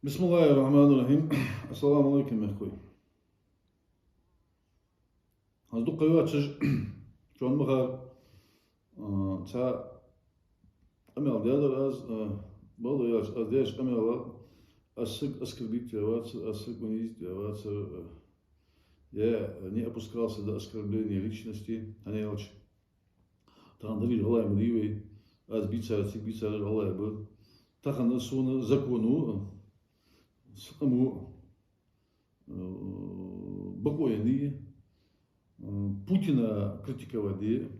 بسم الله الرحمن الرحيم. السلام عليكم يا اخوي. هزدو قيوات شون مخار تا امل ديالر از بولو ياش از ديش امل оскорбить оскорбить я не опускался до оскорбления личности, а не очень. Там дали голая мливей, аз бица голая был. Так она суна закону саму бакояни Путина критиковали,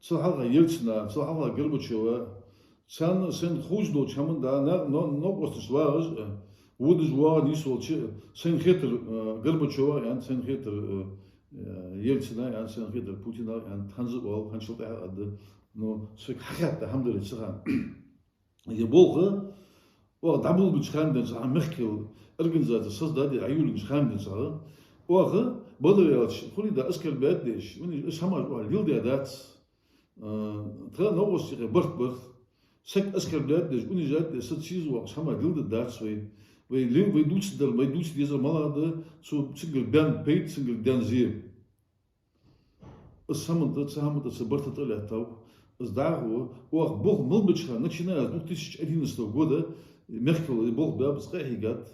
цахалга Ельцина, цахалга Горбачева, сен хуждо чаманда, но просто сваж, вуды жуа нисолчи, сен хитр Горбачева, ян сен хитр Ельцина, ян сен хитр Путина, ян ханзуал, ханшилта ад, но свек хахата хамдали цахан. Я болга, о дабл бичханден за Меркел организация создали аюлин шханден за, о بدرياتش خلي دا أسكر بادش وني إيش هماش واحد يلدي هذات ترى نوص يغي برت سك أسكر بادش وني جات ست شيز واقش هما يلدي هذات سوي ويلين ويدوش در ويدوش ديزر مالا سو سنجل بان بيت سنجل دان زير السهم ده سبرت طلع تاو إزدعوا واق بوق ملبشها начиная с 2011 года Меркель бог баб схайгат.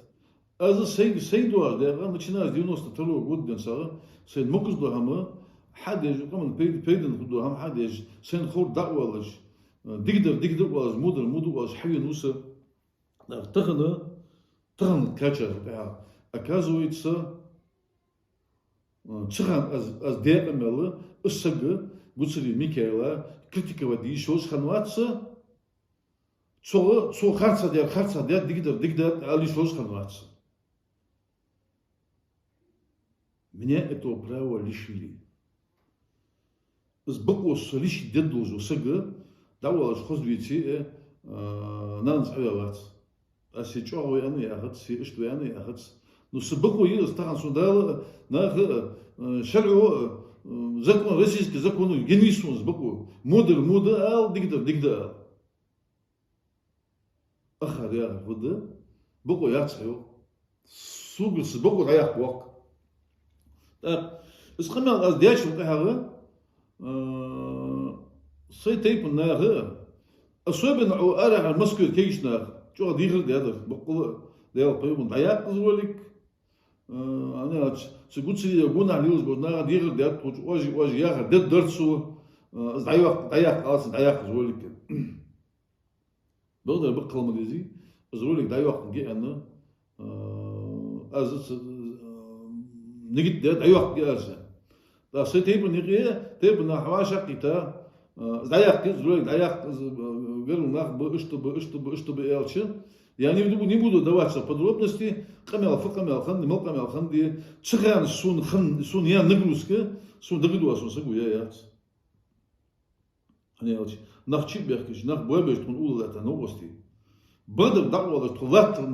А за сейдуар, да, начиная с 92 года, сен мокус дохама, хадеж, каман пейден дохам хадеж, сен хор дa'валаш, дигдер валаш, мудр валаш, хавинуса, таган кача, оказывается, цыган аз деамела, ысага, гуцери Микаэла, критиковать еще ханватса, цо харца дер, дигдер, али шош ханватса. Меня этого права лишили. Сбоку лишь дед должен сага, давал аж хозвити, нанц авиават. А сейчас я не ахат, что я не ахат. Но сбоку есть таран сундал, на шарю закон российский закон генисун сбоку. Модер, ал дигда. Ахар я вода, боку я цел. Сугу сбоку раях бок. اسخمال از دیاش و قهوه سيتيب الناغ أصوبنا أو أرع المسكر كيش ناغ شو ديغل ديادر بقول ديال قيوم ضياق زولك أنا سقول سيد يقول عليوز بقول ديغل دياد واجي ياخد ديد درسو ضياق خلاص ضياق زولك بقدر بقول مديزي زولك ضياق جي أنا أز نجد ده أيوة جالسة. لا سيتيب نيجي تيب نحواش قيتا ضيق زول ضيق قالوا ناخ بقشط بقالش يعني не буду даваться подробности قمل خن مل قمل خن دي تشغان سون يا نغروسك سون دغدوا سون سغو يا أنا قلت نخشي بيحكيش نخ بوابش تكون أول لا تنوستي بدر دعوة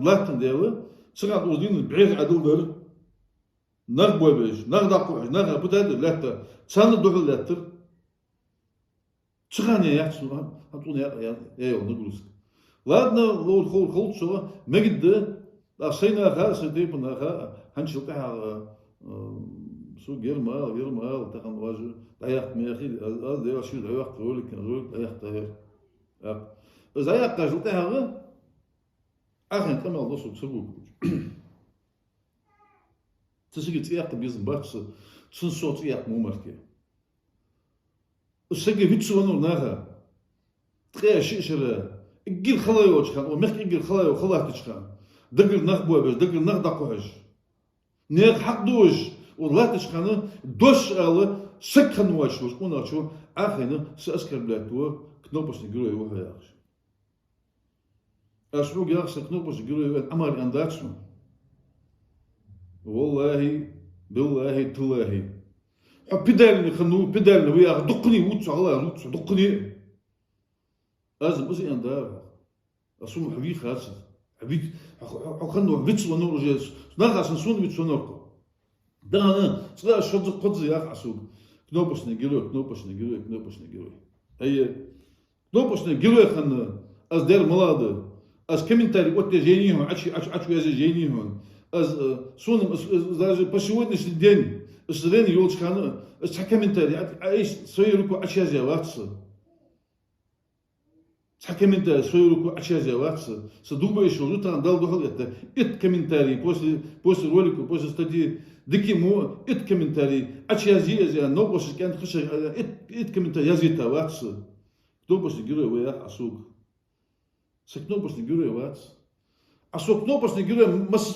لاتن دياله تشغان وزين بعيد عدو در نغ بوابش نغ دقوش نغ بتاد لاتر سان دخل لاتر تشغانيا يحسن هتقول يا نغروس لادنا لو الخول شو مجد لا سينا خا سيديبنا خا هنشلتها سو غير تكن واجو ضيق ميخي هذا شو ضيق تقول لك ضيق تاير ضيق تاجلتها اخن كما دوسو سبوك تسجل تياق بيزن باتس تنسو تياق مومركي السجل فيتسو ناغا تخيا شيشر اجيل خلايو تشخان ومخ اجيل خلايو خلاه تشخان دقل نخبوه باش دقل نخدقوهش نيق حق دوش والله تشخان دوش على سكن واشوش وناشو اخينا ساسكر بلاتو كنوبش نقولوا يوها ياخش اشبو ياخش كنوبش نقولوا امر انداتشو والله بالله تلاهي بدالني خنو بدالني ويا دقني وتش على وتش دقني لازم بس يندار اصوم حبي خاص حبي خنو بيتس ونور جاس ناقص نسون بيتس ونور ده انا صلا شو قدز يا حسوب كنوبش نجيرو هي كنوبش نجيرو خن از دير ملاده از комментарий от жением, ачу я жением, аз соном даже по сегодняшний день среди елчканы, с комментарий, свою руку ачазя ватса. С комментарий свою руку ачазя ватса. С думаешь, что утром дал дохол это. Этот комментарий после ролика, после статьи Дикимо, этот комментарий ачазя, но после кем-то этот комментарий языта ватса. Кто после героя воях асук. С кто после героя ватса. А со кто после героя мас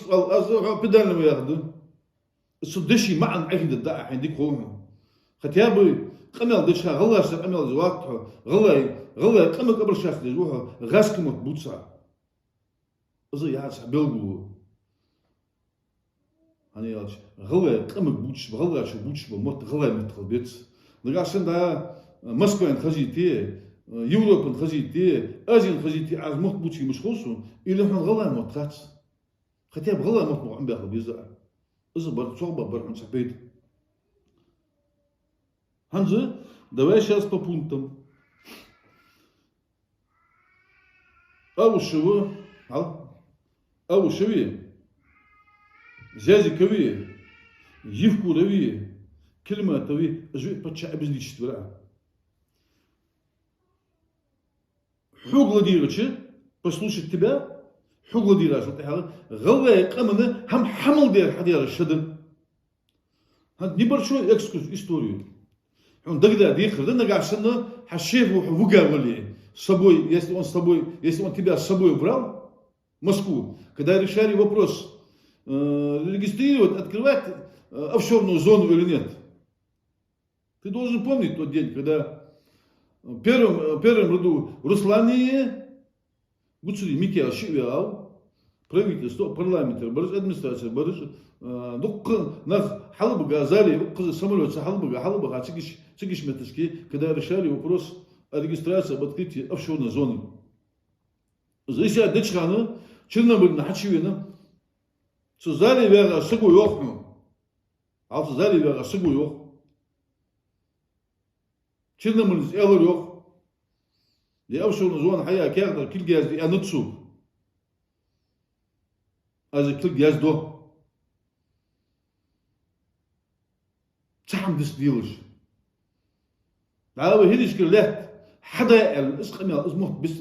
педального яхда. صدشي معا عهد الداء عندك قوم ختيابي قمل دشها غلا سر قمل زواتها غلا قمل قبل شاس دجوها غاسك متبوتسا أزي يعرس بلغو هني يالش غلا قمل بوتش غلا شو بوتش بموت غلا متخلبيت نقاشن دا مسكو خزيتي يوروب خزيتي أزين خزيتي عز موت بوتشي مش خلصو إلا هن غلا متخات ختياب غلا مت عم بياخذ بيزا إذا صعبة برحم سبيت. هنزل давай сейчас по пунктам. أول شوية زازي كوية يفكو روية كلمة توي أجوي بتشع بزليش تبرع حوق لديرتش послушать тебя حقوق ديراش وتحال غلا قمنا هم حمل دير حدير الشدن هاد نبر شو اكسكوز историю он тогда дихр да нагашно хашеву вугавали с собой если он тебя с собой брал в Москву когда решали вопрос регистрировать открывать офшорную зону или нет ты должен помнить тот день когда в первом роду Руслане Гуцури Микел Шивиал правительство, парламент, администрация, нас халбы газали, самолет халбы, цигиш меточки, когда решали вопрос о регистрации, об открытии офшорной зоны. Здесь я дочкана, Чернобыль на Хачевина, создали вера сагуёхну, а создали вера сагуёх, Чернобыль с элорёх, я офшорная зона, хая кягдар, кильгязди, ануцу. Als ik juist door. Samen dus dealers. Nou, hier is gelegd. حدا اسقمي اسمه بس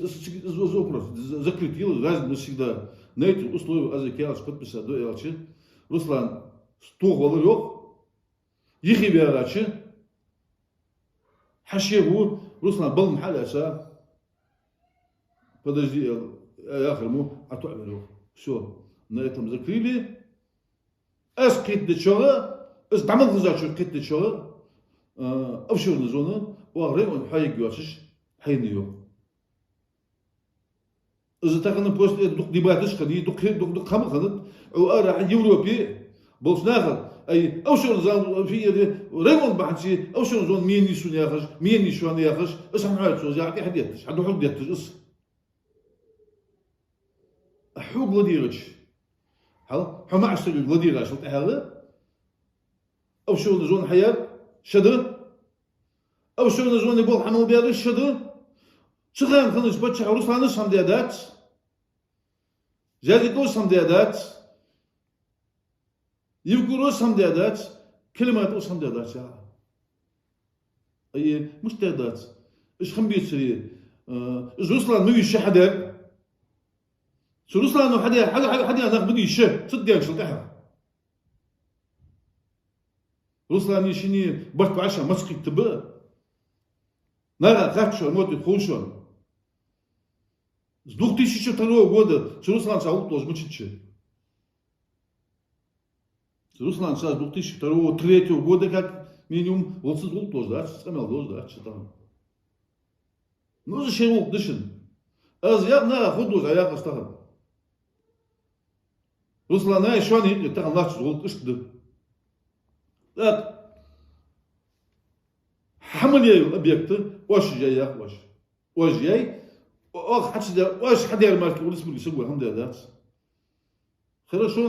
زوبرس ذكرت يلا لازم نسيدا نيت اسلوب ازكياس قد بس دو يالشي روسلان ستوغ ولا يوق يخي بيراتشي حشيه روسلان بل محل اسا подожди я хрему а то عملوا все на этом закрыли. Эскит дечора, эс дамаг зачу кит дечора, офшорная зона, уагрей он хайг юашиш, хайнио. إذا تكلم بوست دق دبادش خدي دق خم خدت أو أرى يوروبي بولس ناخر أي أوشون زان في ريمون بحكي أوشون زون مين يسون ياخش مين يسون ياخش إيش هنعرف شو زي حديتش حد حد يتش إس حوق لديرش هلا حما عشتري لديرش شو تهلا أوشون زون حياة شدر أوشون زون يقول حمل بيارش شدر شغال خلص بتش عروس لانش هم ديادات جادي دوس هم ديادات يفكروس هم ديادات كلمات اوس هم ديادات يا اي مش ديادات ايش خم بيصير روسلان مو يشحدر شو روسلان حدا ناخذ بدي يشه صدق شو تحت روسلان يشيني بركو عشان مسكي تبا نرى خاتشو موت خوشون с 2002 года Руслан Саул тоже мучить. Руслан с 2002-2003 года как минимум вот Саул тоже, да, самел тоже, да, что-то. Ну зачем он дышит? Аз я на ходу за я поставил. Руслан на еще не так лучше Саул дышит. Так. حمل объекты, очень я очень. Очень я ох, واش حد يرمالك ولسه اللي يسوي الحمد لله хорошо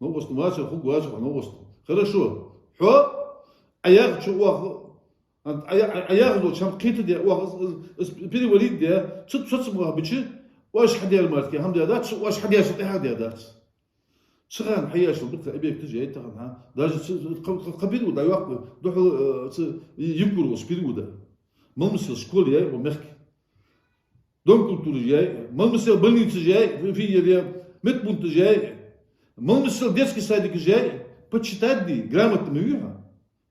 новость ماشي اخوك واجب новость хорошо حو اياخد شو اياخد شام كيت دي перевалить دي شو اسمه بتشي واش حد يرمارك هم ديادات واش حد يشوف إيه ديادات شغال حياش بكرة أبيك تجي أنت ها داج قبيل ودا يوقف دوح يمكن وسبيل ودا ما مسير شكول جاي ومخك دون كولتور جاي ما مسير بني جاي في يدي مت بنت جاي ما مسير детский садик جاي почитать ди грамотно мюха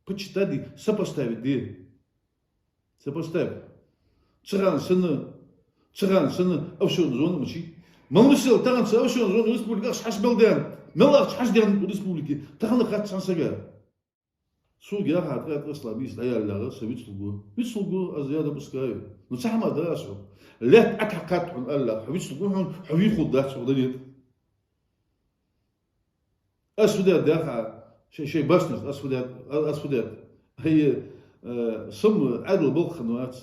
почитать ди сопоставить ди сопоставить чыган сыны авшон зоны мчи ما مسير تاعن авшон зоны республика шаш белден ملا شحال ديال الريسبوبليكي تاخذ خات شانسكا سوق يا خاطر اصلا بيس لا لا سويت سوق زياده بسكاي نصح ما دراسو لا اتحققت عن الله حبيت سوق حبيت خدات سودانيت اسودات داخل شيء باسنس اسودات هي سم عدل بالخنوات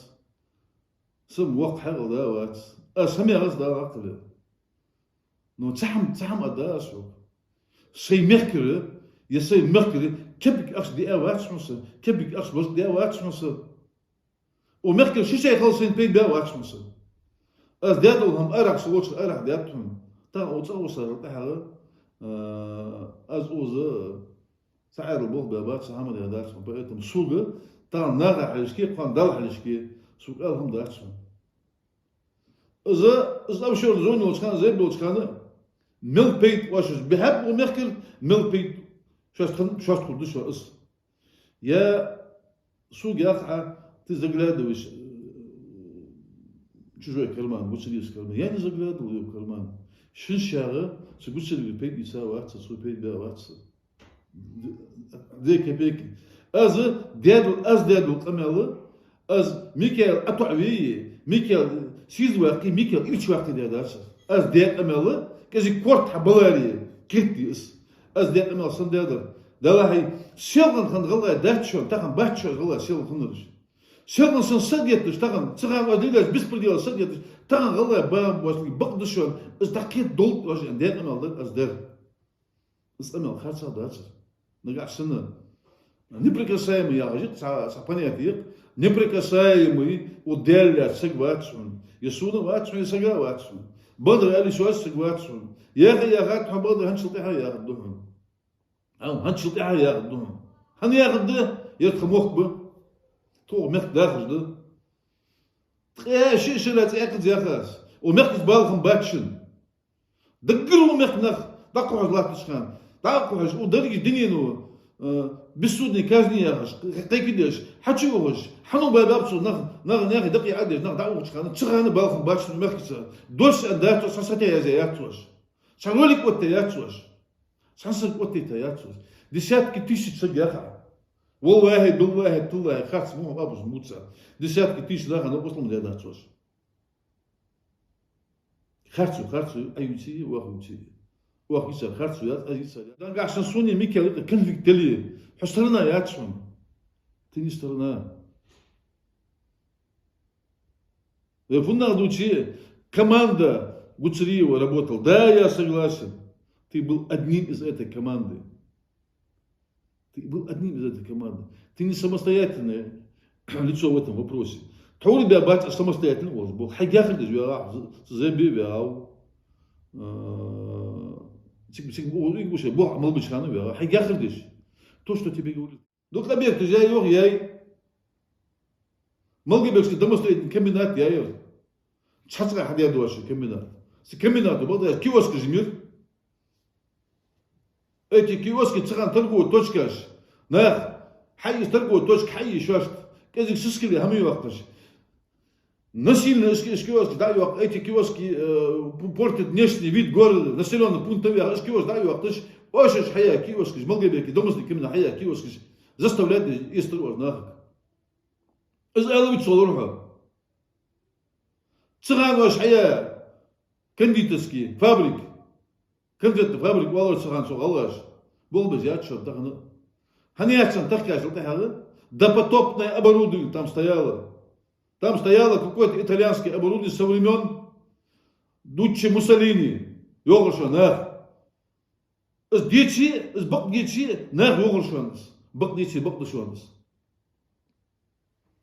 سم وقت حق داوات اسمي غصد عقل نو تحم اداسو سي ميركوري يسي ميركوري كبك اخش دي اوات شمس كبك اخش بس دي اوات شمس وميركوري شي خلصين بي دي اوات شمس از دادهم ارق سوتش ارق داتهم تا اوصل تاع از اوز سعر البوخ بابات سامد هذاك بقيتهم سوق تا ناغ علشكي قان دال علشكي سوق لهم داتهم از اوشور زون وشكان زي بلوشكان ميل بيت واش بحب وميركل ميل بيت شاش تخدش شو اس يا سوق يقع تزغلاد وش شو كلمان وش اللي كلمان يعني زغلاد ولا كلمان شن شاغه سقوش اللي بيت يساوي سو بيت باوات ديك بيك از دادو قمل از ميكال اتوعوي ميكال سيز واقي ميكال ايش واقي داداش از داد قمل كذي كورت حبلاري كيتي از داد قمل صندادر دلاهي شيلن خن غلا داتشون تاخن باتشو غلا شيلن خنرش شيلن سن سديتش تاخن صغار وديلاش بسبرديال سديتش تاخن غلا بام واسلي بقدشون از دقيق دولت واش داد قمل از دار از قمل خاصه داتش نقع سنه неприкасаемый ягожит, понятие, неприкасаемый уделя сагватсун, Исуна ватсун и сагаватсун. Бодр али суас сагватсун. Яга ягат хабодр ханшилтиха ягдун. Ханшилтиха ягдун. Хан ягды يرخموك ب تو مخ داخل ده شلات اكد ياخاس ومخ بالغم باتشن دقلو مخ نخ دقوا الله تشخان دقوا ودرج الدنيا نو بالسودني كازني ياخش قيكداش حتشوفش حنو بابابسو نغ دقي عادش نغ دعوه تشخان بالغم باتشن مخ دوش انداتو ساساتي يا زياتوش شانوليك وتياتوش سانسك وتياتوش دي شات كتيش تسجاخا والله بالله تالله خاص مو ابوس موتسا ديسات كتيش داخل انا اصلا ما داتوش خاصو ايوتي واخيسا خاصو يا ايسا دان عشان سوني ميكال كنفيك تلي حصرنا ياتشون تنيسترنا فونا دوتشي команда Гуцериева работал. Да, я согласен. Ты был одним из этой команды. Ты был одним из этой команды. Ты не самостоятельное лицо в этом вопросе. Таури бабать самостоятельный воз был. Хагяхр дэж вяа зэби вяау. Бог амалбычханы вяа. Хагяхр дэж. То, что тебе говорит. Доклабек, ты жай йог яй. Малгибекский домостроительный комбинат яй. Чацга хадя дуаши комбинат. С комбинату был да киоск жмир. Эти киоски цыган торговая точка аж. На حي торговая точка حي شوش. كذا سكلي هم يوقتش. Насильно киоски да يوقت эти киоски портят внешний вид города. Населенный пункт киоск да يوقتش. Очень حيا киоски. Малгибеки домостроительный комбинат حيا киоски. Заставляют историю нахуй. إذا قالوا يتصورها. цыган واش حيا كنديتسكي فابريك. كنت فابريك والله صغان صغالاش был бы взять что то ханячан такая что то допотопное оборудование там стояло какое-то итальянское оборудование со времен Дуччи Муссолини йогошана с дичи с бок дичи на йогошанс бок душанс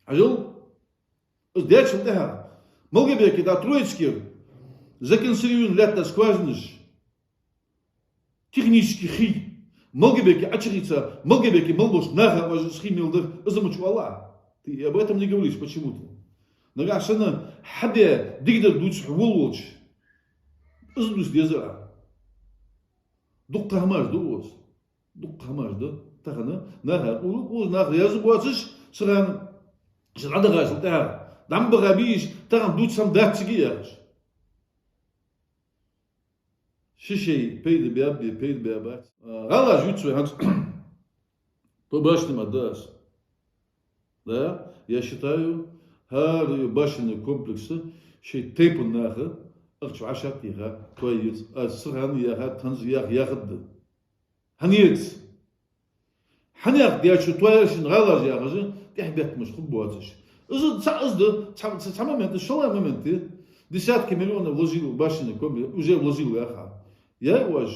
ажил с дичи да Малгибеки да Троицкий законсервирован лята скважиныш, технически хи, Малгебеки очередца, Малгебеки Малбуш, Нага, Схимилдер, Замучвала. Ты об этом не говоришь почему-то. Нагашана, Хабе, Дигдер, Дуч, Вулволч, Издус Дезера. Дук Хамаш, Дуос. Дук Хамаш, да? Тахана, Нага, Улук, Нага, Язубуациш, Сран, Шрадагаш, Тахар, Дамбагабиш, Тарам, Дуч, сам Датсигияш. Шишей, пейд биабби, пейд биабат. Гала жутсу ханс. Побашным отдаст. Да, я считаю, башенные комплексы, шей тейпун наха, арчвашат яха, твоец, а сран яха, танзиях яхад. Ханец. Ханяк диачу твояшин гала яхажи, тихбет муш хубуатиш. Сам момент, шола моменты, десятки миллионов вложил в башенный комплекс, уже вложил яха. Я уж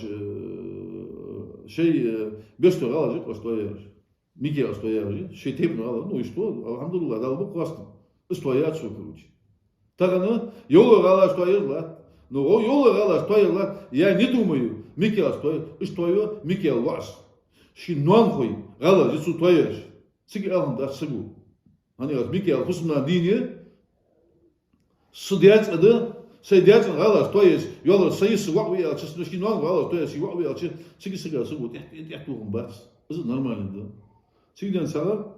шей без того галажи постояешь. Микел стояешь, шей тепну гала, ну и что? Алхамдулилlah, дал бы классно. Стоят все короче. Так она, yola гала стояешь, ла. Ну, yola гала стояешь, ла. Я не думаю, Микел стоит, что Микел ваш. Ши нуанхой гала, здесь стояешь. Сиги алхам да сигу. Они раз Микел пусна дине, судят это. Сидят на гала, то есть, yola sayısı вакуя, честно, что нуан гала, то есть, вакуя, сиги сига сигу, я тухом бас. Это нормально, да. Сигден сала.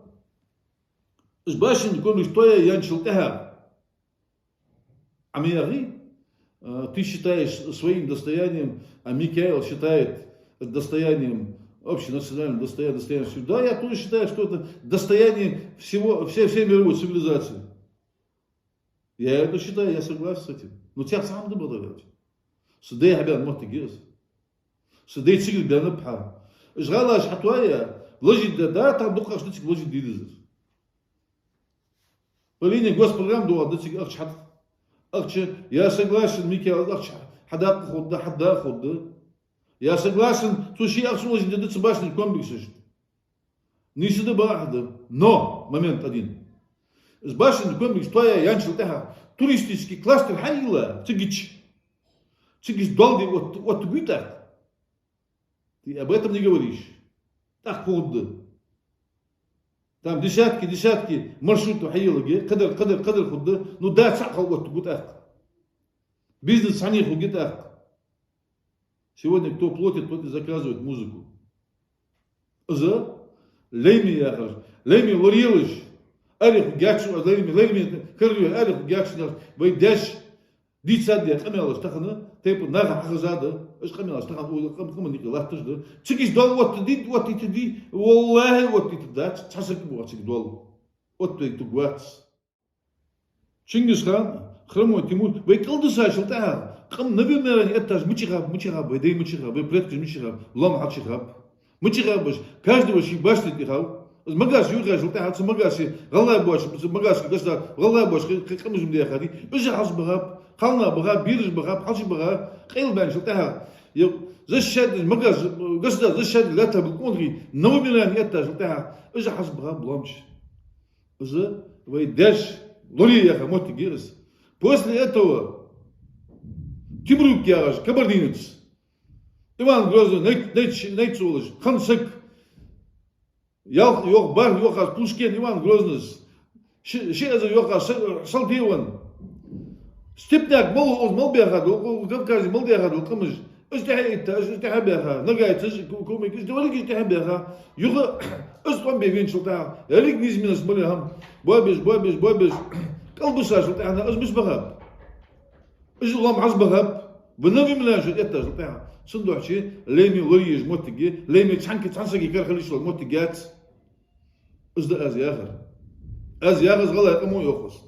С башен кому что я янчил тага. Амиари, ты считаешь своим достоянием, а Микаэл считает достоянием общенациональным достоянием суда. Я тоже считаю, что это достояние всей мировой цивилизации. Я это считаю, я согласен с этим. Но тебя сам добавляют. Сидей хабян мотигез. Сидей цигл бяна пха. Жгала шатуая, вложить да, там духа что цигл вложить дидезер. По линии госпрограмм дуа да цигл арчат. Арче, я согласен, Микаэл арчат. Хадак худда, хадда худда. Я согласен, слушай, я вложить да цибашный комплекс. Не сюда бахда. Но, момент один. С башен комплекс твоя янчил таха. Туристический кластер хайла, цигич долги от бюта. Ты об этом не говоришь. Так худо. Там десятки маршрутов хайла, кадр худо. Ну да, сахал от бюта. Бизнес саних угита. Сегодня кто платит, тот и заказывает музыку. За лейми яхаш, лейми лорилыш. Арих гячу, лейми кыргы, арих гячу, вейдеш дицадия, камелаш тахана, тейпу нага хазада, эш камелаш тахан уйла, каманик лахтажда. Чикиш дол вот ди, wallah вот да, часак бу чик дол. Вот ты гуац. Чингисхан, хромой Тимур, вей кылдысашыл тахар. Кам навимерани этаж мучираб, вей мучираб, вей предки мучираб, лом хачираб. Мучирабаш, каждого шибашли тихал. Магаш юргаш, утахат магаси, галай бош, магаш, гasta, галай бош, камузм дияхади. Уже хазбараб, хална бараб, бирж бараб, хачи бараб, кайлбанш, утахат. Защад, магаш, гasta, защад, лата буконри, навимерани этаж, утахат. Уже хазбараб, ломч. Уже вейдеш, лори яха, моти гирс. После этого Тимрук Яраш, кабардинец, Иван Грозный, Нейцулыш, Хансык, Yok бар, yok az, Пушкин, Иван Грозный, Шеза, yok az, Салтиеван, Степняк, мол бяхаду, в Кавказе, мол бяхаду, камыш, Истяха бяха, нагайцы, кумик, Истяха бяха, Юга, Истон бегин шулта, Элик низминас малихам, Бабиш, Калбуса шулта, Азбиш бахаб. Ижулам азбахаб, бнави млажит это шулта. Сундухчи, леми лориеш мотиги, леми цансаги кархалишло мотигат. Узда азяхар. Азяхар згала кому йохос.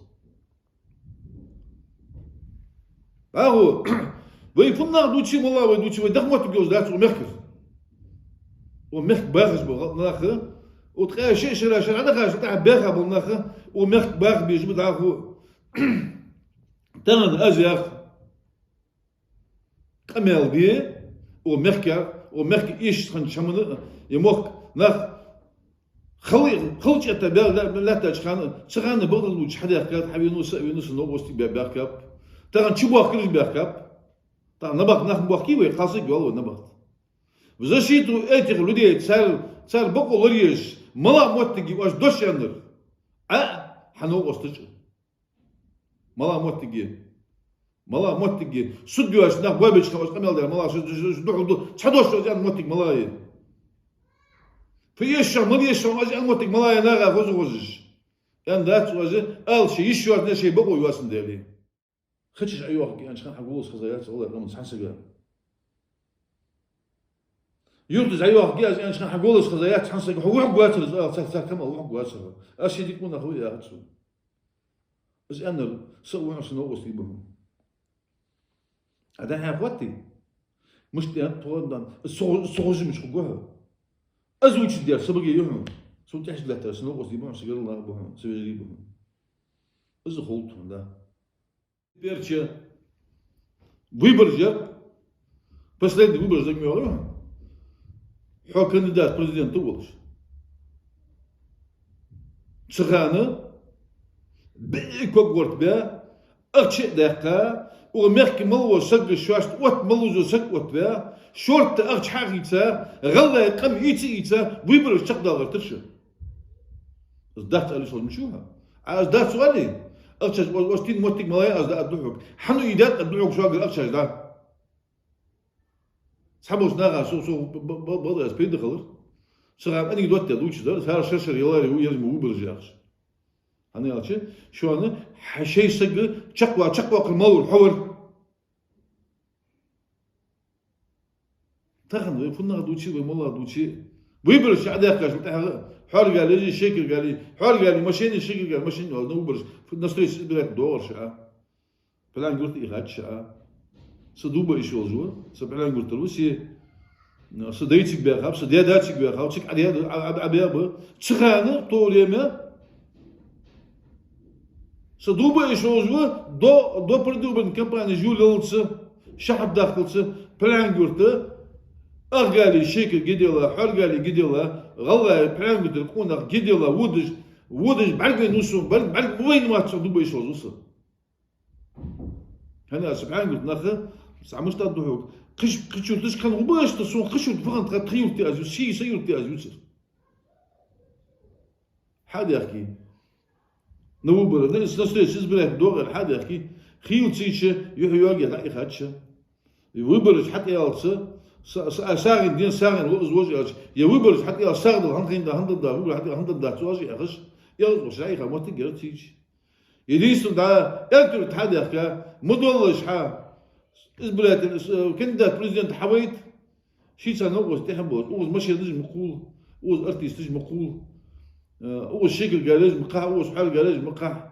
Агу, вы фунна дучи мала, вы дучи, вы дахмот гёз дат у мехкер. У мехк багаш бнаха, у тхая шешера шара дахаш та баха бнаха, у мехк баг биж бдаху. Танад азях. Камел бие. O merk iş kançamını yemok nach خلج اتبع لا تشخان بغض الوجه حدا كات حبي نوس نوبوستي بيركاب ترى تشبوا كل بيركاب تا نبخ نخ بوخي وي خاصك يول نبخ в защиту этих людей царь بقول ليش ملا موتجي واش دوش يندر حنو استج ملا موتجي سد واش نخ بوبش واش قمل ده ملا دوح تشدوش يعني موتج ملاي في يش واش موتج ملاي نغا فوز يعني ذات واش ال شيء يشوار نشي بقول يواسن دالي خدش ايوه يعني شحال حقول خزايات والله ما تحسب يرد ايوه يعني شحال حقول خزايات تحسب هو قواتر كما هو قواتر اش يديك من اخويا هاتسو بس انا سووا عشان نوصل بهم هذا هي اخواتي مش تقول الصوج مش قوها ازوج ديال سبقي يوم سو تحش لا شنو وصل بهم سيقول الله بهم سيجي بهم از خلط ده Перче выборы, последний выбор за миром, что кандидат президента Волш. Цыганы, как говорят, бе, акче дакка, у мягкий малого сагы шашт, от малузу саг от бе, шорт акч хагица, галла кам ица, выборы чакдалар тыршы. Сдать алис он мчуха, а сдать суали. أخشى وستين موتك ملايين أصدق الدحوك حنو إيدات الدحوك شو أقول أخشى ده سحبوا سناغا سو بضع سبيد خلص سرعة أني دوت تدوش ده سهر شرشر يلاري هو يلزم هو برجعش هني أخشى شو أنا حشي سجى شقوة كالمول الحور تخن فينا دوتشي ومولا دوتشي ويبرش عداك شو تحقق حار قال لي شكل قال لي حار قال لي ماشين شكل قال ماشين هذا وبرش في الناس بلاد دور شاء بلان قلت إيهات شاء صدوبة إيش وزوا سبلان قلت له سي صديتك بيخاب صدياتك بيخاب تك عليها عبيابه تخانة طول يما صدوبة إيش وزوا دو بردو بن كمباني جوللس شحب داخلس بلان قلت أرجالي شكل جديلا حرجالي جديلا غلا بلان قلت لكونا جديلا ودج بعرق نوسو بعرق وين ما تصدق بيش وزوسه هنا سبحان قلت ناخذ بس عمش تضحك قش تش كان وباش تصون قش فقط تخيل تازو شيء سير تازو حد يحكي نوبر ناس بره دور حد يحكي خيل تيش يحيى لا يخاتش يوبرش حتى يالص ساعن دين ساعن وزوج يوبرش حتى يال ساعد هندين ده هند ده ولا حتى هند ده تواجي أخش يلا وش رايح ما تقدر تيجي يديسون ده يقدر تحدى كا مدولش حا إزبلات كندا بريزيدنت حويت شيء سنوغس تحبوت أوز ماشي نجم مقول أوز أرتيست نجم مقول أوز شكل جالج مقع أوز حال جالج مقع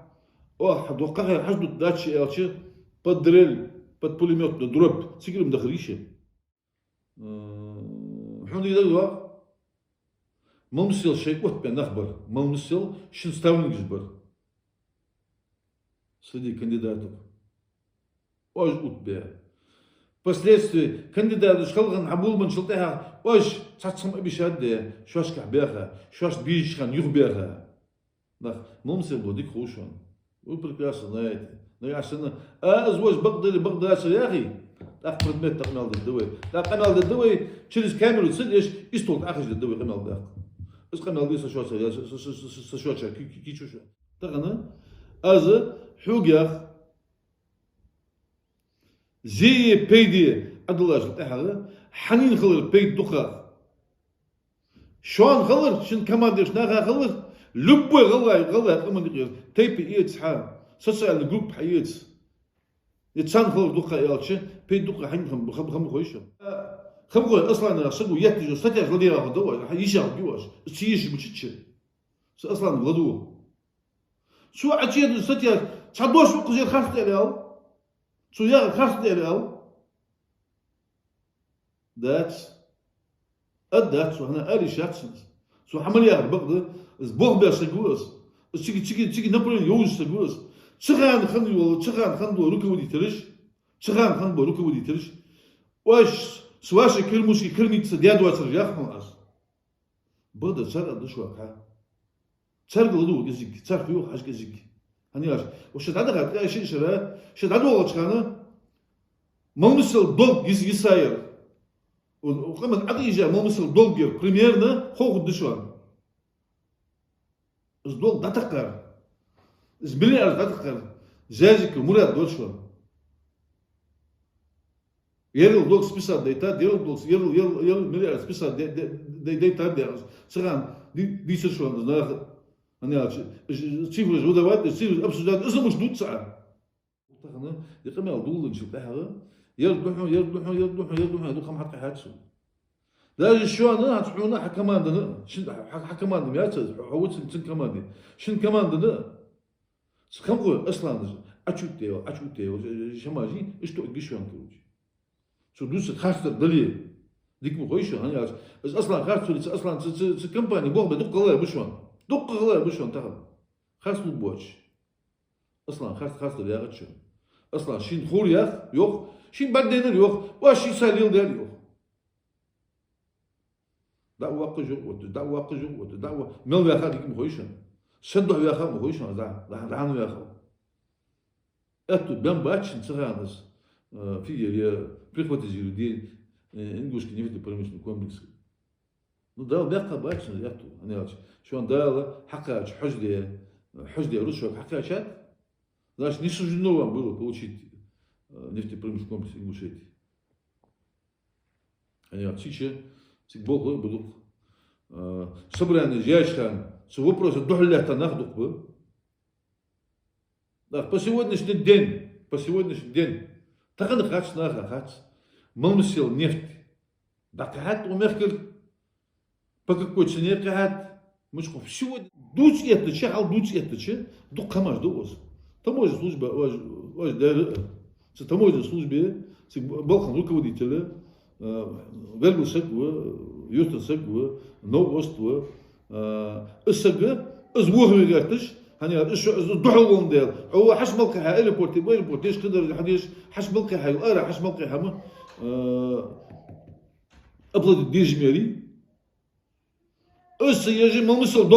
واحد وقع حشد داتش ألش بدريل بدبوليميوت دروب سيكل مدخليشه حوني دلوا ممثل شيء وقت بنخبر ممثل شن ستاون جبر среди кандидатов واش утбе впоследствии кандидаты шкалган абулман шылтаха واش цацам обещать шош кабеха шош бишхан юхбеха нах мумсел бодик хушан вы прекрасно знаете но я сына азвош багдали يا اخي так предмет قنال الدوي لا قنال الدوي через камеру сидишь и стол ахиш الدوي قنال ده بس قنال دي سشوشا كيچوشا تغنا از حوجخ زي بيدي عدلاش تاعها حنين خلر بيد دقه شلون خلر شن كمان ديش ناغا خلر لبوي غلا كمان دير تيبي ايت حا سوسيال جروب حيت يتسان خلر دقه يالش بيد دقه حين خم خويش خم خوي اصلا سقو يتجو ستاج غديرا دوا يشا جواش تشيش بتشي اصلا غدو شو عجيب ستاج تشدوش قزير خاص ديالو شو يا خاص ديالو that's شو هنا أري شخص شو حمل يا بقدر زبوغ بيا سجوس تيجي نابليون يوز سجوس شغان خندو ركودي ترش شغان خندو ركودي ترش واش سواش كل مشي كلمة ديادو ترجع خلاص بقدر سرق دشوا كا سرق لدو جزيك سرق يو حاج جزيك هنياش وش هذا شيء شرا شد عدو ولا شكانه Мамысел долг Исаил. وكمان أديجا ممثل دولجر بريميرنا خوخ دشوان إز دول داتكر إز مليار داتكر زاجك مراد دولشوان يرل دول سبيسال ديتا يرل دول يرل مليار سبيسال ديتا ديرز سران دي سرشوان ناخ أنا تشيفوز ودوات تشيفوز أبسودات إذا مش دوت ساعة وتخنا يقمل دول نشوف بحاجة يردوحون هذوك خم حق حاتشو لا شو أنا هتحونا حكمان دنا شن حكمان دنا ياتس حوت سن كمان دي شن كمان دنا سكم قول أصلاً أشوتيو شماجي إيش تو إجيشون كروجي شو دوس خاصة دليل ديك بخويشة هني أصلاً خاصة أصلاً كمباني بوه بدق الله بشون دق الله بشون تاخد خاص بوش أصلاً خاصة دليل شو أصلاً شين خوريا يوك شين بعدين يوك واش يساليون ديال يوك دعوة قجو دعوة مل يا خالك مخويشن شدوا يا خال مخويشن دعانو يا خال أتو بام باتش نسرانس في بريخوتي زيرو دي إنجوش كنيفة البرميشن كومبلكس نداو بيقى باتش نياتو أنا عارف شو نداو حكاش حجدي روسو حكاشات знаешь не суждено вам было получить нефтепромышленный комплекс Ингушетии. Они отсичи Бог будут собраны жайшхан, с вопросом дохлята нахдух бы. Да, по сегодняшний день, так он хач нахла хач, мамсил нефть, да кахат умеркел, по какой цене кахат, мышку сегодня дуч это че, дух камаш дуос. Таможенная служба, таможенная службе, балхан руководителя. Вербу секва, юста секва, новоства, السجى أسبوع يقتش هني إيش الدحول ديال هو حسب موقعها إيربورتي إيربورتيش قدر الحديث حسب موقعها يقرا حسب موقعها ما أبلد الديج ميري يجي ممثل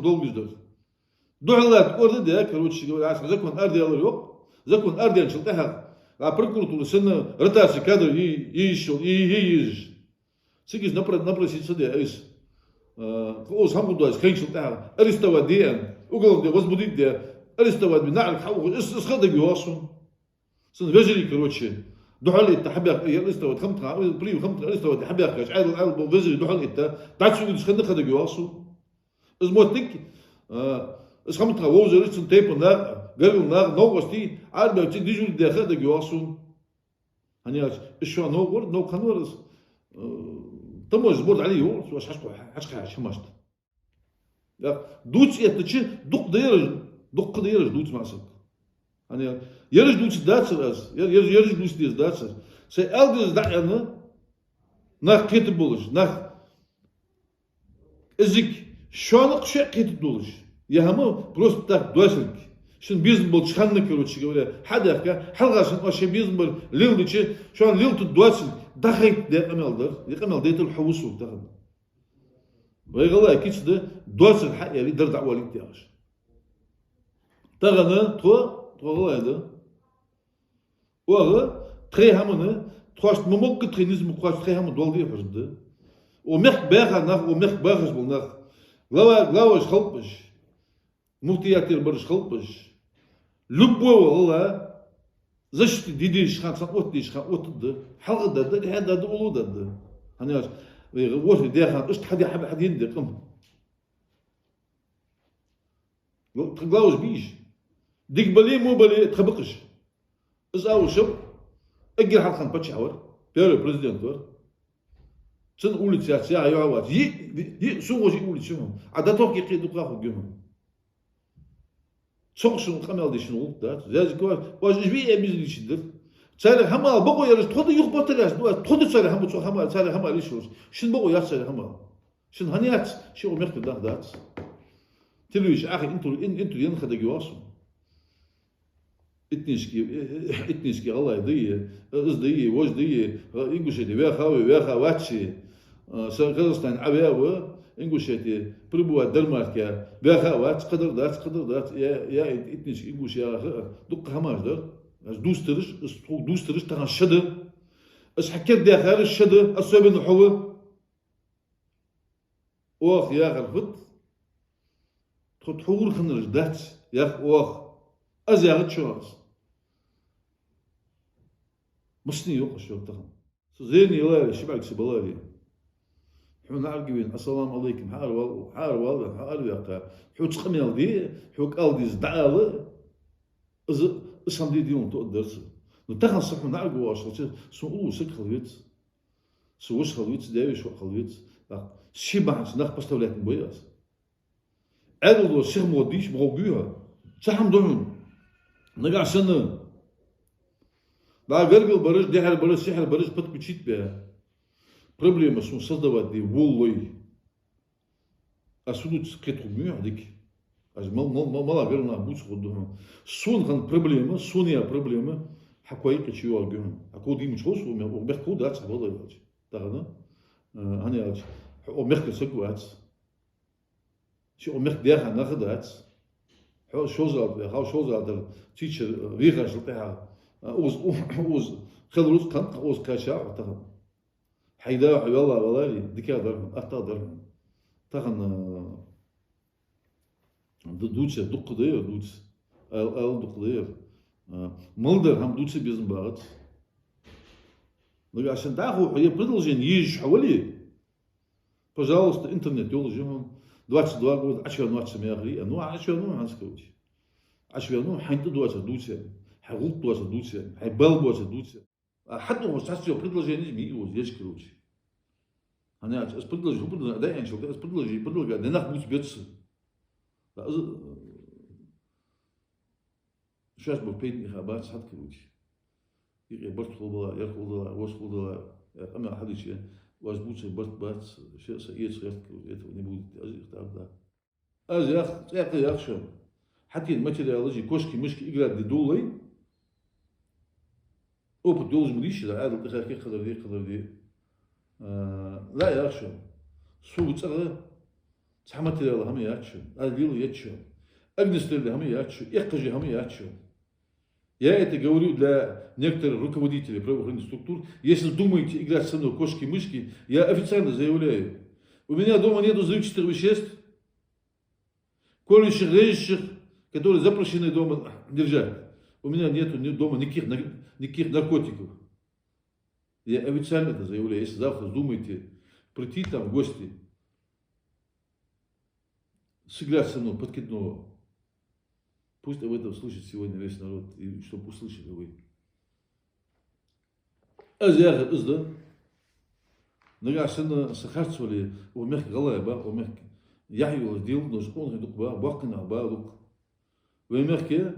دولجزدر دحولات أرد ده كروتش عشان زكون أرد يلا اليوم زكون أرد ينشلتها прокуратура сына ротации кадров ييش سيجيش напросить сюда из клоус хамбудуа из хеншелта арестовать ден уголовно возбудить ден арестовать بنعرف حقوق اسخد جواسهم سن فيجري كروتشي دحول انت حبيك арестовать خمطه بريم خمطه арестовать حبيك عاد فيجري دحول انت تعال شو خد جواسهم از موتك اس خمطه ووزر سن تيبو قالوا новости عاد تيجي داخل ده جواسون هني ايش شو نو كانورس تموز برد عليه واش حاش حماشت دوتش يتشي دق ديرج دوتش ماسك هني يرج دوتش داتسر يرج دوتش ديز داتسر سي الدز دانا nach كيت بولش nach ازيك شونق شي كيت بولش يا هم просто так دوسلك شن بيزن بول شخانك كروتشي говоря حداك حلقة شن بيزن بول ليلدشي شون ليلت الدواسل دخيت ده يقمل ديت الحوسو دخل ويغلا كيتش ده دواسل حق يعني در دعوة لك تياش تغنى تو غلا ده وغا تري همنا تواش ممكن ترينيزم تواش تري هم دولدي حجد ومخ باغا نخ ومخ باغش بول نخ غلاوش خلبش مفتياتير برش خلبش любого الله زشت ديديش خان صوتيش خان وتد حلقة ده هذا ده ولو ده هنياش وش ده خان إيش حد يندي قم تغلاوش بيش ديك بالي مو بالي تخبقش إز أول شب أجل حلقة بتشاور بيرو بريزيدنت ور سن أولي سياسة يعوض سو وجي أولي شو عاداتهم يقيدوا قاخو جمهم Soğuşun kamal dişin olup da, yazık var. Bazı bir emizli içindir. Çaylar hamal boğu yarış, todu yok batırlar. Todu çaylar hamal çok hamal, çaylar hamal iş olur. Şimdi boğu yat çaylar hamal. Şimdi hani yat, şey o mektir da dat. Televizyon, ahi intu yanı kadar güvasın. Etniski Allah diye, ız diye, voz diye, İngilizce ve havatçı. Kazakistan abiyağı. إنجوشيتي بربوا دنماركا بيا خاوات قدر دات يا إتنيش إنجوش يا دق هماش در أس دوسترش تغن شد أس حكيت داخل الشد أصوب الحوة أخ يا غرفت تحور خنرج دات يا أخ أزيغت شواس مصني يوقش يوقتهم زين يلا شبعك سبلاري حو نعرقين السلام عليكم حار يقا حو تخميل دي حو قالدي زدعال اسم دي ديون تقدرس نتخن صح نعرق واش سو سك خلويت سوش خلويت داوي شو خلويت شبعت نخ بستولات بوياس عدل دو شيخ موديش بروبوها صحم دون نقع سنه دا قرقل برج دحر برج سحر برج بت بتشيت بها проблема sont создавать des волой асудут скетрумю дик аз мала верна буц ходно сон хан проблема сония проблема حقوقي كشيو أرجون أكو دي مش هوس وبيحكوا ده صعب والله يا ترى أنا يا ومرك سكوات شو ومرك ده ناخدات هو شوزات teacher ويغا شلتها أوز خلروس كان أوز كاشا ترى حيدا والله ديكا درهم أتا درهم ترى دوتش دق دير دوتش دق دير مالدر هم دوتش بيزن بارت но عشان تعرفوا هي продолжение يجي حوالي пожалуйста интернет يولجهم 22 год 10 ميغري ну 10 هنسكوتش 10 حين تدوس دوتش حغلط دوس دوتش حيبال دوس دوتش حتى هو ساسيو предложение ميجوز يشكروش أنا أس предложение ده يعني شو ده أس предложение ده نخبوس بيتس شاش بوبيت إخبارات حد كروش يبرت خلولا يرخلولا وشخلولا أما أحد شيء وأزبوط برت بات شيء سيء صيرت كروش نبود أختار ده يا أخ شو حتى الماتيريالوجي كوشكي مشكي إجراد دولي أوبن دولز مليش ده عادل دخل كي قدر دي لا يا أخ شو سوق ترى تحمل هم ياتشو أديل ياتشو أجنستر هم ياتشو يقجي هم ياتشو Я это говорю для некоторых руководителей правоохранительных структур. Если думаете играть со мной кошки-мышки, я официально заявляю. У меня дома нету взрывчатых веществ, колющих, режущих, которые запрещены дома держать. У меня нету дома никаких наркотиков. Я официально это заявляю. Если завтра думаете прийти там в гости, сыграть со мной подкидного, пусть об этом слышит сегодня весь народ, и чтобы услышали вы. Азиахат изда, нога сына сахарцвали, умех галайба, умех яхью дил, нож он хидукба, бакна бадук. Вемехке,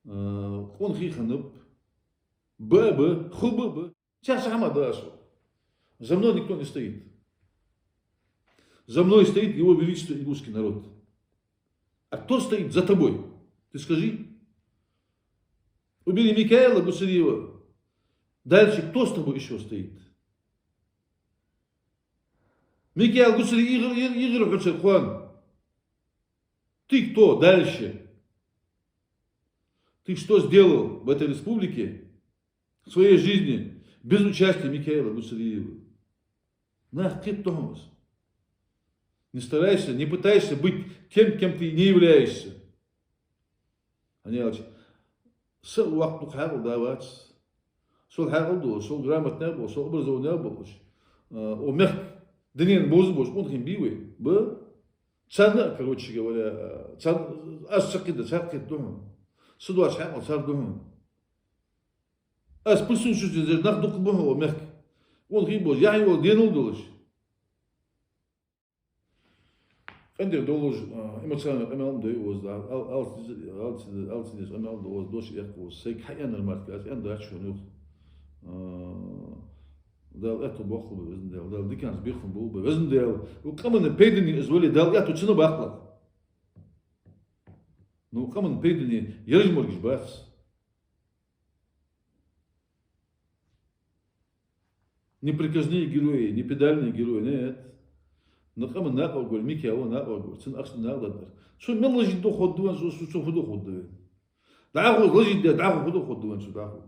он хиханып, баба, хубаба, часа хамадасу. За мной никто не стоит. За мной стоит его величество и русский народ. А кто стоит за тобой? Ты скажи. Убили Микаэла Гусарева. Дальше кто с тобой еще стоит? Микаэл Гусарев, Игорь Хуцерхан. Ты кто дальше? Ты что сделал в этой республике в своей жизни без участия Микаэла Гусарева? Нах, ты Томас. Не старайся, не пытайся быть тем, кем ты не являешься. Они говорят, сол вaqt حاول دعوات сол حاول دو сол грамотно был сол образованный был умех днен бозбош он хим бивы б цана короче говоря цан асчакида чакит дом судуаш حاول صار дом ас присутствует здесь нах дук бо умех он хим боз я его денул долш عندي دولج إمتى أمام ده وزد ألتنيس أمام ده وزد دوش يأكل سيك حيانا المركز عندي أشهر يوم ده أتو بأخذ بوزن ده دي كان بيخون بول بوزن ده وكمان بيدني إزولي ده أتو تشنو بأخذ نو كمان بيدني يرجع مرجع بس не приказные герои, не педальные герои, нет. نقام الناقة وقول ميكي هو ناقة وقول سن أخذ الناقة ده شو ملا جدو خدوان شو خدو خدوان تعرفوا لجد تعرفوا خدوا خدوا وين شو تعرفوا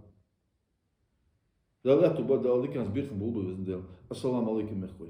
لا لا تبغى ده اللي كان سبيخ بقول بإذن الله السلام عليكم يا إخوي